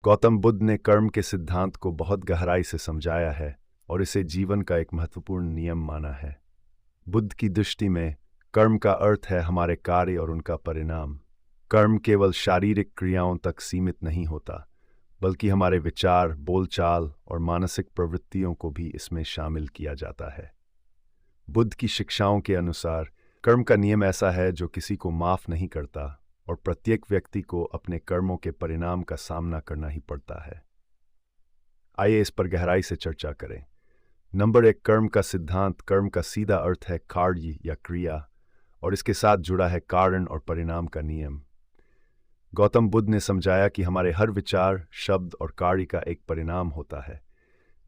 गौतम बुद्ध ने कर्म के सिद्धांत को बहुत गहराई से समझाया है और इसे जीवन का एक महत्वपूर्ण नियम माना है। बुद्ध की दृष्टि में कर्म का अर्थ है हमारे कार्य और उनका परिणाम। कर्म केवल शारीरिक क्रियाओं तक सीमित नहीं होता, बल्कि हमारे विचार, बोलचाल और मानसिक प्रवृत्तियों को भी इसमें शामिल किया जाता है। बुद्ध की शिक्षाओं के अनुसार कर्म का नियम ऐसा है जो किसी को माफ नहीं करता और प्रत्येक व्यक्ति को अपने कर्मों के परिणाम का सामना करना ही पड़ता है। आइए इस पर गहराई से चर्चा करें। नंबर 1, कर्म का सिद्धांत। कर्म का सीधा अर्थ है कार्य या क्रिया, और इसके साथ जुड़ा है कारण और परिणाम का नियम। गौतम बुद्ध ने समझाया कि हमारे हर विचार, शब्द और कार्य का एक परिणाम होता है।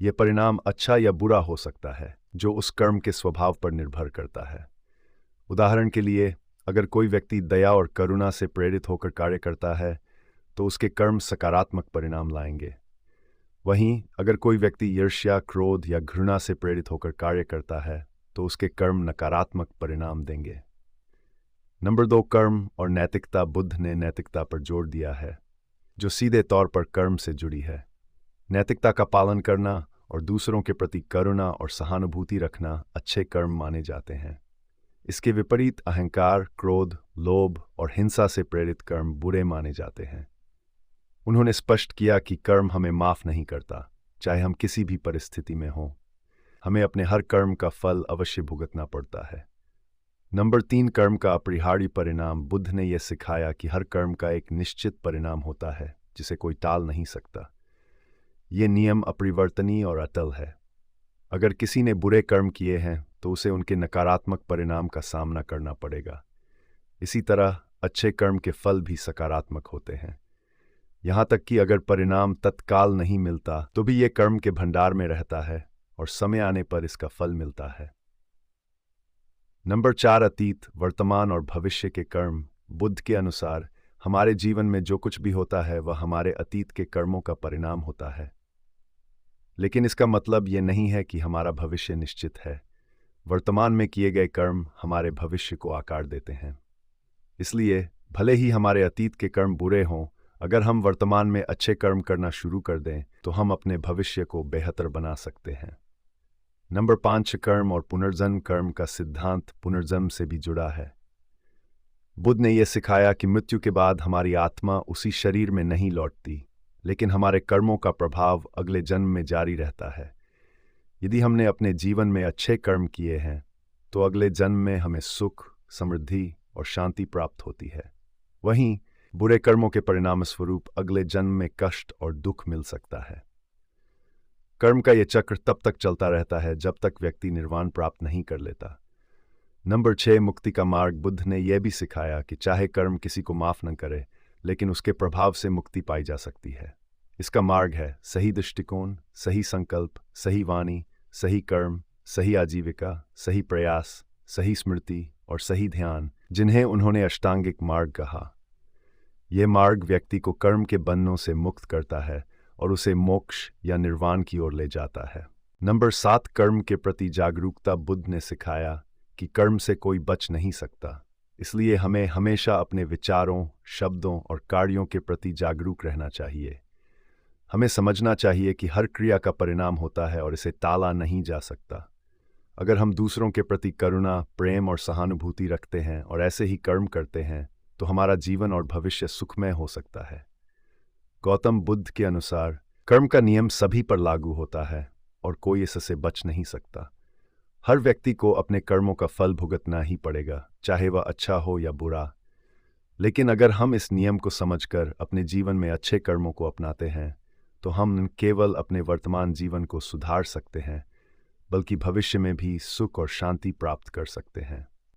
यह परिणाम अच्छा या बुरा हो सकता है, जो उस कर्म के स्वभाव पर निर्भर करता है। उदाहरण के लिए, अगर कोई व्यक्ति दया और करुणा से प्रेरित होकर कार्य करता है, तो उसके कर्म सकारात्मक परिणाम लाएंगे। वहीं अगर कोई व्यक्ति ईर्ष्या, क्रोध या घृणा से प्रेरित होकर कार्य करता है, तो उसके कर्म नकारात्मक परिणाम देंगे। नंबर 2, कर्म और नैतिकता। बुद्ध ने नैतिकता पर जोर दिया है, जो सीधे तौर पर कर्म से जुड़ी है। नैतिकता का पालन करना और दूसरों के प्रति करुणा और सहानुभूति रखना अच्छे कर्म माने जाते हैं। इसके विपरीत अहंकार, क्रोध, लोभ और हिंसा से प्रेरित कर्म बुरे माने जाते हैं। उन्होंने स्पष्ट किया कि कर्म हमें माफ नहीं करता, चाहे हम किसी भी परिस्थिति में हों। हमें अपने हर कर्म का फल अवश्य भुगतना पड़ता है। नंबर 3, कर्म का अपरिहार्य परिणाम। बुद्ध ने यह सिखाया कि हर कर्म का एक निश्चित परिणाम होता है, जिसे कोई टाल नहीं सकता। ये नियम अपरिवर्तनीय और अटल है। अगर किसी ने बुरे कर्म किए हैं, तो उसे उनके नकारात्मक परिणाम का सामना करना पड़ेगा। इसी तरह अच्छे कर्म के फल भी सकारात्मक होते हैं। यहाँ तक कि अगर परिणाम तत्काल नहीं मिलता, तो भी ये कर्म के भंडार में रहता है और समय आने पर इसका फल मिलता है। नंबर 4, अतीत, वर्तमान और भविष्य के कर्म। बुद्ध के अनुसार हमारे जीवन में जो कुछ भी होता है वह हमारे अतीत के कर्मों का परिणाम होता है। लेकिन इसका मतलब ये नहीं है कि हमारा भविष्य निश्चित है। वर्तमान में किए गए कर्म हमारे भविष्य को आकार देते हैं। इसलिए भले ही हमारे अतीत के कर्म बुरे हों, अगर हम वर्तमान में अच्छे कर्म करना शुरू कर दें, तो हम अपने भविष्य को बेहतर बना सकते हैं। नंबर 5, कर्म और पुनर्जन्म। कर्म का सिद्धांत पुनर्जन्म से भी जुड़ा है। बुद्ध ने यह सिखाया कि मृत्यु के बाद हमारी आत्मा उसी शरीर में नहीं लौटती, लेकिन हमारे कर्मों का प्रभाव अगले जन्म में जारी रहता है। यदि हमने अपने जीवन में अच्छे कर्म किए हैं, तो अगले जन्म में हमें सुख, समृद्धि और शांति प्राप्त होती है। वहीं बुरे कर्मों के परिणाम स्वरूप अगले जन्म में कष्ट और दुख मिल सकता है। कर्म का यह चक्र तब तक चलता रहता है जब तक व्यक्ति निर्वाण प्राप्त नहीं कर लेता। नंबर 6, मुक्ति का मार्ग। बुद्ध ने यह भी सिखाया कि चाहे कर्म किसी को माफ न करे, लेकिन उसके प्रभाव से मुक्ति पाई जा सकती है। इसका मार्ग है सही दृष्टिकोण, सही संकल्प, सही वाणी, सही कर्म, सही आजीविका, सही प्रयास, सही स्मृति और सही ध्यान, जिन्हें उन्होंने अष्टांगिक मार्ग कहा। यह मार्ग व्यक्ति को कर्म के बंधनों से मुक्त करता है और उसे मोक्ष या निर्वाण की ओर ले जाता है। नंबर 7, कर्म के प्रति जागरूकता। बुद्ध ने सिखाया कि कर्म से कोई बच नहीं सकता, इसलिए हमें हमेशा अपने विचारों, शब्दों और कार्यों के प्रति जागरूक रहना चाहिए। हमें समझना चाहिए कि हर क्रिया का परिणाम होता है और इसे टाला नहीं जा सकता। अगर हम दूसरों के प्रति करुणा, प्रेम और सहानुभूति रखते हैं और ऐसे ही कर्म करते हैं, तो हमारा जीवन और भविष्य सुखमय हो सकता है। गौतम बुद्ध के अनुसार कर्म का नियम सभी पर लागू होता है और कोई इससे बच नहीं सकता। हर व्यक्ति को अपने कर्मों का फल भुगतना ही पड़ेगा, चाहे वह अच्छा हो या बुरा। लेकिन अगर हम इस नियम को समझकर अपने जीवन में अच्छे कर्मों को अपनाते हैं, तो हम न केवल अपने वर्तमान जीवन को सुधार सकते हैं, बल्कि भविष्य में भी सुख और शांति प्राप्त कर सकते हैं।